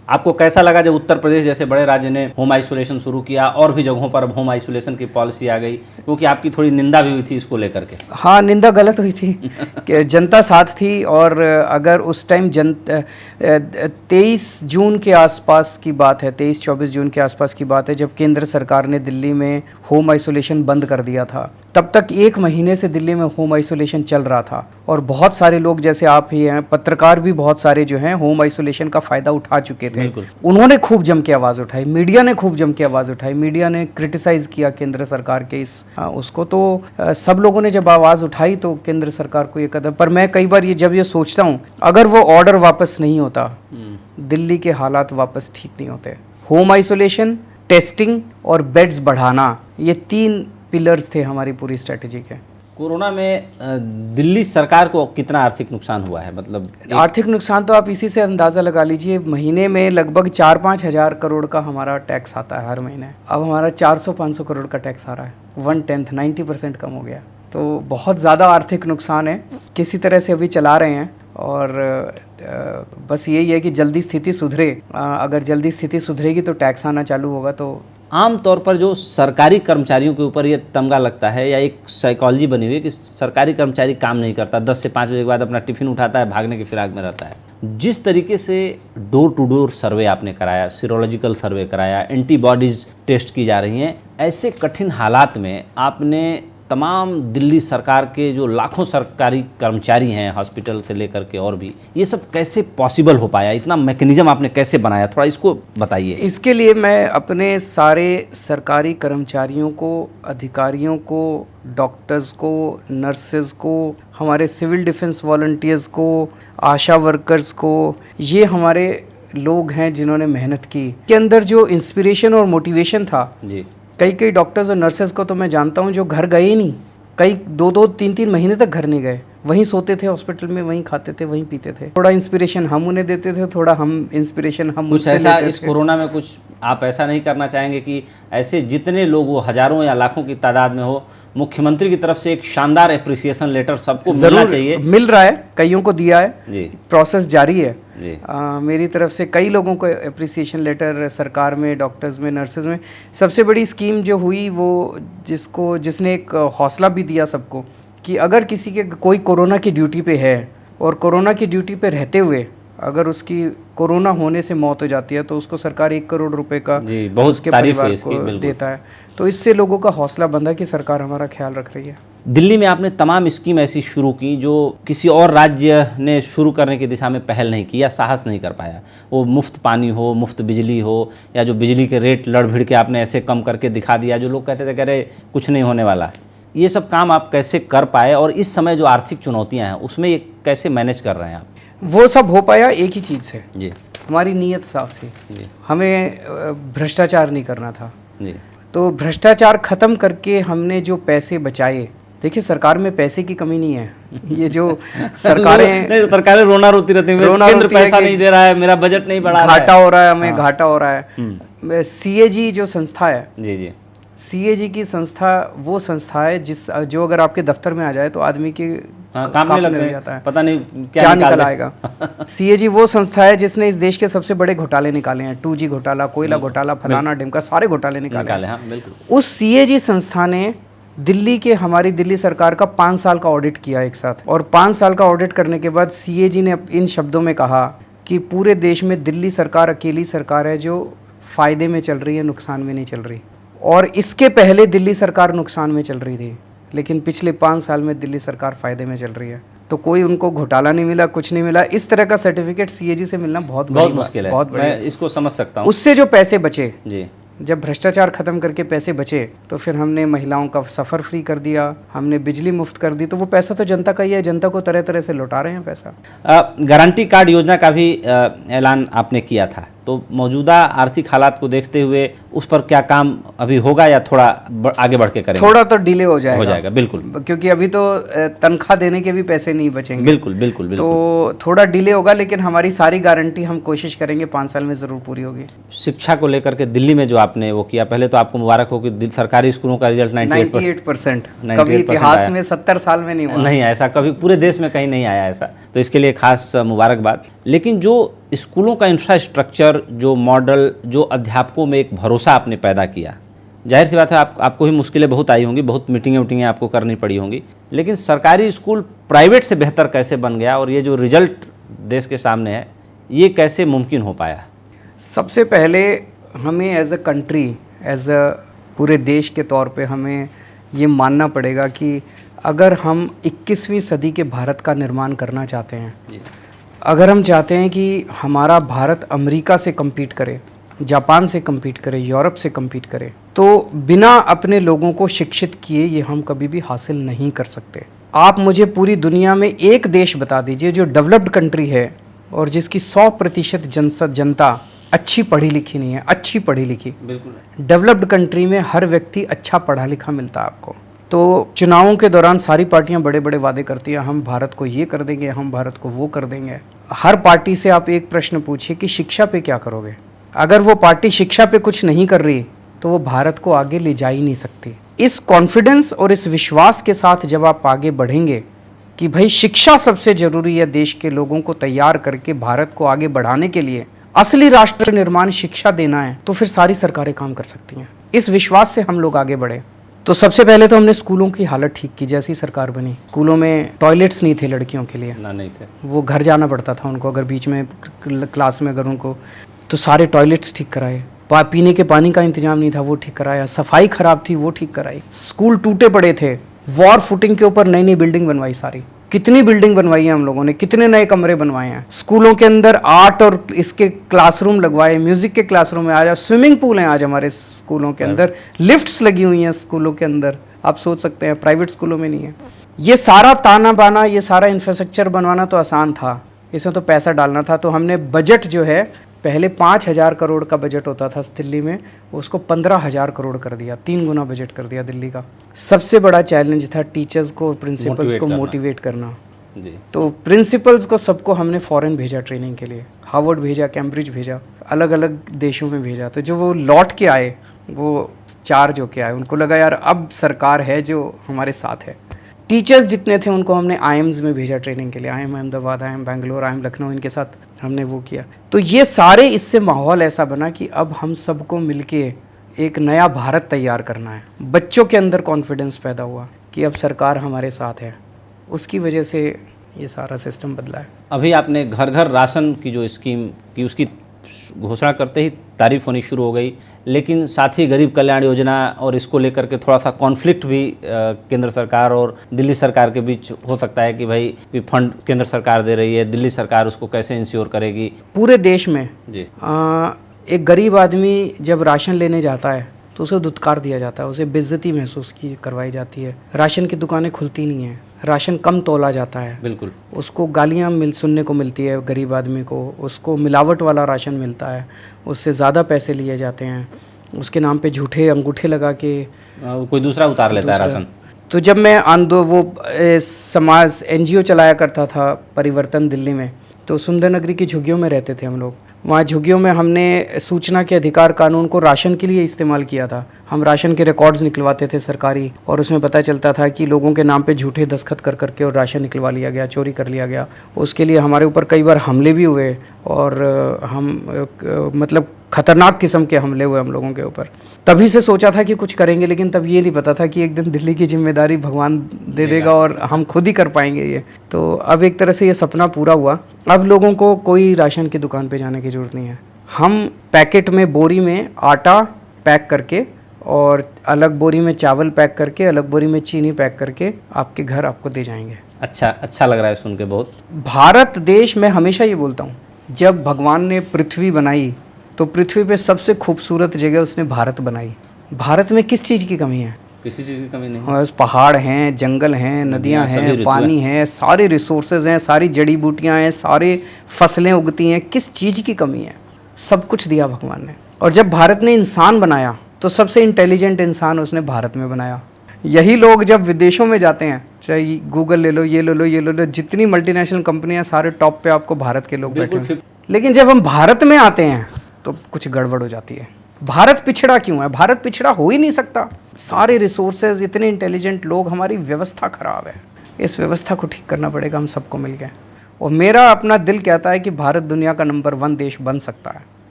आपको कैसा लगा जब उत्तर प्रदेश जैसे बड़े राज्य ने होम आइसोलेशन शुरू किया और भी जगहों पर होम आइसोलेशन की पॉलिसी आ गई, क्योंकि आपकी थोड़ी निंदा भी हुई थी इसको लेकर के? हाँ, निंदा गलत हुई थी कि जनता साथ थी। और अगर उस टाइम 23 जून के आसपास की बात है, 23-24 जून के आसपास की बात है, जब केंद्र सरकार ने दिल्ली में होम आइसोलेशन बंद कर दिया था, तब तक 1 महीने से दिल्ली में होम आइसोलेशन चल रहा था। और बहुत सारे लोग, जैसे आप ही हैं, पत्रकार भी बहुत सारे जो हैं होम आइसोलेशन का फ़ायदा उठा चुके थे। उन्होंने खूब जम के आवाज़ उठाई, मीडिया ने खूब जम के आवाज़ उठाई, मीडिया ने क्रिटिसाइज़ किया केंद्र सरकार के उसको। तो सब लोगों ने जब आवाज़ उठाई तो केंद्र सरकार को ये कदम, पर मैं कई बार जब ये सोचता हूँ, अगर वो ऑर्डर वापस नहीं होता, दिल्ली के हालात वापस ठीक नहीं होते। होम आइसोलेशन, टेस्टिंग और बेड्स बढ़ाना, ये 3 पिलर्स थे हमारी पूरी स्ट्रेटेजी के। कोरोना में दिल्ली सरकार को कितना आर्थिक नुकसान हुआ है? मतलब आर्थिक नुकसान तो आप इसी से अंदाज़ा लगा लीजिए, महीने में लगभग 4-5 हज़ार करोड़ का हमारा टैक्स आता है हर महीने। अब हमारा 400-500 करोड़ का टैक्स आ रहा है, 1/10, 90% कम हो गया। तो बहुत ज़्यादा आर्थिक नुकसान है, किसी तरह से अभी चला रहे हैं। और बस यही है कि जल्दी स्थिति सुधरे। अगर जल्दी स्थिति सुधरेगी तो टैक्स आना चालू होगा। तो आम तौर पर जो सरकारी कर्मचारियों के ऊपर ये तमगा लगता है, या एक साइकोलॉजी बनी हुई है कि सरकारी कर्मचारी काम नहीं करता, 10 से 5 बजे के बाद अपना टिफिन उठाता है, भागने की फिराक में रहता है। जिस तरीके से डोर टू डोर सर्वे आपने कराया, सीरोलॉजिकल सर्वे कराया, एंटीबॉडीज़ टेस्ट की जा रही हैं, ऐसे कठिन हालात में आपने तमाम दिल्ली सरकार के जो लाखों सरकारी कर्मचारी हैं, हॉस्पिटल से लेकर के और भी, ये सब कैसे पॉसिबल हो पाया? इतना मैकेनिज्म आपने कैसे बनाया, थोड़ा इसको बताइए। इसके लिए मैं अपने सारे सरकारी कर्मचारियों को, अधिकारियों को, डॉक्टर्स को, नर्सेज को, हमारे सिविल डिफेंस वॉलंटियर्स को, आशा वर्कर्स को, ये हमारे लोग हैं जिन्होंने मेहनत की। के अंदर जो इंस्पिरेशन और मोटिवेशन था जी, कई डॉक्टर्स और नर्सेज को तो मैं जानता हूँ जो घर गए ही नहीं, कई 2-2, 3-3 महीने तक घर नहीं गए, वहीं सोते थे हॉस्पिटल में, वहीं खाते थे, वहीं पीते थे। थोड़ा इंस्पिरेशन हम उन्हें देते थे, थोड़ा हम इंस्पिरेशन हम कुछ ऐसा इस कोरोना में कुछ आप ऐसा नहीं करना चाहेंगे कि ऐसे जितने लोग, वो हजारों या लाखों की तादाद में हो, मुख्यमंत्री की तरफ से एक शानदार एप्रिसिएशन लेटर सबको मिलना चाहिए? मिल रहा है, कईयों को दिया है जी, प्रोसेस जारी है जी। मेरी तरफ से कई लोगों को एप्रिसिएशन लेटर, सरकार में, डॉक्टर्स में, नर्सेज में। सबसे बड़ी स्कीम जो हुई वो जिसने एक हौसला भी दिया सबको कि अगर किसी के कोई कोरोना की ड्यूटी पे है और कोरोना की ड्यूटी पे रहते हुए अगर उसकी कोरोना होने से मौत हो जाती है तो उसको सरकार 1 करोड़ रुपए का बहुत उसके परिवार को देता है। तो इससे लोगों का हौसला बंधा कि सरकार हमारा ख्याल रख रही है। दिल्ली में आपने तमाम स्कीम ऐसी शुरू की जो किसी और राज्य ने शुरू करने की दिशा में पहल नहीं की या साहस नहीं कर पाया। वो मुफ्त पानी हो, मुफ्त बिजली हो, या जो बिजली के रेट लड़ भिड़ के आपने ऐसे कम करके दिखा दिया जो लोग कहते थे, कह रहे कुछ नहीं होने वाला। ये सब काम आप कैसे कर पाए, और इस समय जो आर्थिक चुनौतियाँ हैं उसमें ये कैसे मैनेज कर रहे हैं आप? वो सब हो पाया एक ही चीज़ से जी, हमारी नीयत साफ थी जी। हमें भ्रष्टाचार नहीं करना था जी। तो भ्रष्टाचार खत्म करके हमने जो पैसे बचाए, देखिए सरकार में पैसे की कमी नहीं है। ये जो सरकारें रोना रोती रहती हैं, केंद्र पैसा नहीं दे रहा है, मेरा बजट नहीं बढ़ा रहा है, घाटा हो रहा है, हमें घाटा हो रहा है। CAG जो संस्था है जी जी, CAG की संस्था वो संस्था है जो अगर आपके दफ्तर में आ जाए तो आदमी के काम में लग जाता है, पता नहीं क्या निकल आएगा। CAG वो संस्था है जिसने इस देश के सबसे बड़े घोटाले निकाले हैं, 2G घोटाला, कोयला घोटाला, फलाना ढिमका, सारे घोटाले निकाले हैं। बिल्कुल। उस CAG संस्था ने हमारी दिल्ली सरकार का 5 साल का ऑडिट किया एक साथ, और 5 साल का ऑडिट करने के बाद CAG ने इन शब्दों में कहा कि पूरे देश में दिल्ली सरकार अकेली सरकार है जो फ़ायदे में चल रही है, नुकसान में नहीं चल रही। और इसके पहले दिल्ली सरकार नुकसान में चल रही थी, लेकिन पिछले 5 साल में दिल्ली सरकार फ़ायदे में चल रही है। तो कोई उनको घोटाला नहीं मिला, कुछ नहीं मिला। इस तरह का सर्टिफिकेट CAG से मिलना बहुत मुश्किल है, बहुत मैं इसको समझ सकता हूँ। उससे जो पैसे बचे जी, जब भ्रष्टाचार खत्म करके पैसे बचे तो फिर हमने महिलाओं का सफ़र फ्री कर दिया, हमने बिजली मुफ्त कर दी। तो वो पैसा तो जनता का ही है, जनता को तरह तरह से लौटा रहे हैं पैसा। गारंटी कार्ड योजना का भी ऐलान आपने किया था, तो मौजूदा आर्थिक हालात को देखते हुए उस पर क्या काम अभी होगा या थोड़ा आगे बढ़ के करेंगे? थोड़ा तो डिले हो जाएगा बिल्कुल, क्योंकि अभी तो तनख्वाह देने के भी पैसे नहीं बचेंगे। बिल्कुल बिल्कुल बिल्कुल। तो थोड़ा डिले होगा, लेकिन हमारी सारी गारंटी हम कोशिश करेंगे 5 साल में ज़रूर पूरी होगी। शिक्षा को लेकर के दिल्ली में जो आपने वो किया, पहले तो आपको मुबारक हो कि सरकारी स्कूलों का रिजल्ट 98%। कभी इतिहास में 70 साल में नहीं हुआ, नहीं ऐसा कभी पूरे देश में कहीं नहीं आया ऐसा, तो इसके लिए खास मुबारकबाद। लेकिन जो स्कूलों का इंफ्रास्ट्रक्चर, जो मॉडल, जो अध्यापकों में एक भरोसा आपने पैदा किया, जाहिर सी बात है आपको भी मुश्किलें बहुत आई होंगी, बहुत मीटिंगें आपको करनी पड़ी होंगी, लेकिन सरकारी स्कूल प्राइवेट से बेहतर कैसे बन गया और ये जो रिजल्ट देश के सामने है ये कैसे मुमकिन हो पाया? सबसे पहले हमें as a country, as a पूरे देश के तौर पे हमें ये मानना पड़ेगा कि अगर हम 21वीं सदी के भारत का निर्माण करना चाहते हैं, अगर हम चाहते हैं कि हमारा भारत अमेरिका से कम्पीट करे, जापान से कम्पीट करे, यूरोप से कम्पीट करे, तो बिना अपने लोगों को शिक्षित किए ये हम कभी भी हासिल नहीं कर सकते। आप मुझे पूरी दुनिया में एक देश बता दीजिए जो डेवलप्ड कंट्री है और जिसकी 100% जनता अच्छी पढ़ी लिखी नहीं है, अच्छी पढ़ी लिखी। बिल्कुल। डेवलप्ड कंट्री में हर व्यक्ति अच्छा पढ़ा लिखा मिलता है आपको। तो चुनावों के दौरान सारी पार्टियां बड़े बड़े वादे करती हैं, हम भारत को ये कर देंगे, हम भारत को वो कर देंगे। हर पार्टी से आप एक प्रश्न पूछिए कि शिक्षा पे क्या करोगे। अगर वो पार्टी शिक्षा पे कुछ नहीं कर रही तो वो भारत को आगे ले जा ही नहीं सकती। इस कॉन्फिडेंस और इस विश्वास के साथ जब आप आगे बढ़ेंगे कि भाई शिक्षा सबसे ज़रूरी है, देश के लोगों को तैयार करके भारत को आगे बढ़ाने के लिए असली राष्ट्र निर्माण शिक्षा देना है, तो फिर सारी सरकारें काम कर सकती हैं। इस विश्वास से हम लोग आगे बढ़े। तो सबसे पहले तो हमने स्कूलों की हालत ठीक की। जैसी सरकार बनी, स्कूलों में टॉयलेट्स नहीं थे लड़कियों के लिए, ना नहीं थे, वो घर जाना पड़ता था उनको, अगर बीच में क्लास में अगर उनको, तो सारे टॉयलेट्स ठीक कराए। पीने के पानी का इंतजाम नहीं था, वो ठीक कराया। सफाई खराब थी, वो ठीक कराई। स्कूल टूटे पड़े थे, वॉर फुटिंग के ऊपर नई नई बिल्डिंग बनवाई। सारी कितनी बिल्डिंग बनवाई है हम लोगों ने, कितने नए कमरे बनवाए हैं। स्कूलों के अंदर आर्ट और इसके क्लासरूम लगवाए, म्यूजिक के क्लासरूम है, आज स्विमिंग पूल हैं आज हमारे स्कूलों के अंदर, लिफ्ट्स लगी हुई हैं स्कूलों के अंदर। आप सोच सकते हैं प्राइवेट स्कूलों में नहीं है। ये सारा ताना बाना, ये सारा इंफ्रास्ट्रक्चर बनवाना तो आसान था, इसमें तो पैसा डालना था। तो हमने बजट जो है, पहले 5,000 करोड़ का बजट होता था दिल्ली में, उसको 15,000 करोड़ कर दिया, 3 गुना बजट कर दिया दिल्ली का। सबसे बड़ा चैलेंज था टीचर्स को और प्रिंसिपल्स को मोटिवेट करना। जी। तो प्रिंसिपल्स को सबको हमने फॉरेन भेजा ट्रेनिंग के लिए, हार्वर्ड भेजा, कैम्ब्रिज भेजा, अलग अलग देशों में भेजा। तो जो वो लौट के आए, वो 4 जो के आए, उनको लगा यार अब सरकार है जो हमारे साथ है। टीचर्स जितने थे उनको हमने IIMs में भेजा ट्रेनिंग के लिए, IIM Ahmedabad, IIM Bangalore, IIM Lucknow, इनके साथ हमने वो किया। तो ये सारे, इससे माहौल ऐसा बना कि अब हम सबको मिलके एक नया भारत तैयार करना है। बच्चों के अंदर कॉन्फिडेंस पैदा हुआ कि अब सरकार हमारे साथ है, उसकी वजह से ये सारा सिस्टम बदला है। अभी आपने घर घर राशन की जो स्कीम की, उसकी घोषणा करते ही तारीफ होनी शुरू हो गई, लेकिन साथ ही गरीब कल्याण योजना और इसको लेकर के थोड़ा सा कॉन्फ्लिक्ट भी केंद्र सरकार और दिल्ली सरकार के बीच हो सकता है कि भाई फंड केंद्र सरकार दे रही है, दिल्ली सरकार उसको कैसे इंश्योर करेगी। पूरे देश में जी एक गरीब आदमी जब राशन लेने जाता है तो उसे दुत्कार दिया जाता है, उसे बेइज्जती महसूस की करवाई जाती है। राशन की दुकानें खुलती नहीं हैं, राशन कम तोला जाता है, बिल्कुल, उसको गालियाँ सुनने को मिलती है गरीब आदमी को, उसको मिलावट वाला राशन मिलता है, उससे ज़्यादा पैसे लिए जाते हैं, उसके नाम पे झूठे अंगूठे लगा के कोई दूसरा उतार लेता है राशन। तो जब मैं समाज NGO चलाया करता था परिवर्तन दिल्ली में, तो सुंदर नगरी की झुग्गियों में रहते थे हम लोग। वहाँ झुग्गियों में हमने सूचना के अधिकार कानून को राशन के लिए इस्तेमाल किया था। हम राशन के रिकॉर्ड्स निकलवाते थे सरकारी, और उसमें पता चलता था कि लोगों के नाम पे झूठे दस्तखत कर करके और राशन निकलवा लिया गया, चोरी कर लिया गया। उसके लिए हमारे ऊपर कई बार हमले भी हुए, और हम मतलब खतरनाक किस्म के हमले हुए हम लोगों के ऊपर। तभी से सोचा था कि कुछ करेंगे, लेकिन तब ये नहीं पता था कि एक दिन दिल्ली की जिम्मेदारी भगवान दे देगा और हम खुद ही कर पाएंगे ये। तो अब एक तरह से ये सपना पूरा हुआ। अब लोगों को कोई राशन की दुकान पे जाने की ज़रूरत नहीं है। हम पैकेट में, बोरी में आटा पैक करके और अलग बोरी में चावल पैक करके, अलग बोरी में चीनी पैक करके आपके घर आपको दे जाएंगे। अच्छा लग रहा है सुन के बहुत। भारत देश, मैं हमेशा ये बोलता हूँ, जब भगवान ने पृथ्वी बनाई तो पृथ्वी पे सबसे खूबसूरत जगह उसने भारत बनाई। भारत में किस चीज़ की कमी है? किसी चीज़ की कमी नहीं। और पहाड़ हैं, जंगल हैं, नदियां हैं, पानी है, सारे रिसोर्सेज हैं, सारी जड़ी बूटियां हैं, सारे फसलें उगती हैं। किस चीज़ की कमी है? सब कुछ दिया भगवान ने। और जब भारत ने इंसान बनाया तो सबसे इंटेलिजेंट इंसान उसने भारत में बनाया। यही लोग जब विदेशों में जाते हैं, चाहे गूगल ले लो, ये ले लो, ये ले लो, जितनी मल्टीनेशनल कंपनियां, सारे टॉप पे आपको भारत के लोग बैठे हैं। लेकिन जब हम भारत में आते हैं तो कुछ गड़बड़ हो जाती है। भारत पिछड़ा क्यों है? भारत पिछड़ा हो ही नहीं सकता। सारे रिसोर्सेज, इतने इंटेलिजेंट लोग, हमारी व्यवस्था खराब है। इस व्यवस्था को ठीक करना पड़ेगा हम सबको मिल के। और मेरा अपना दिल कहता है कि भारत दुनिया का नंबर 1 देश बन सकता है।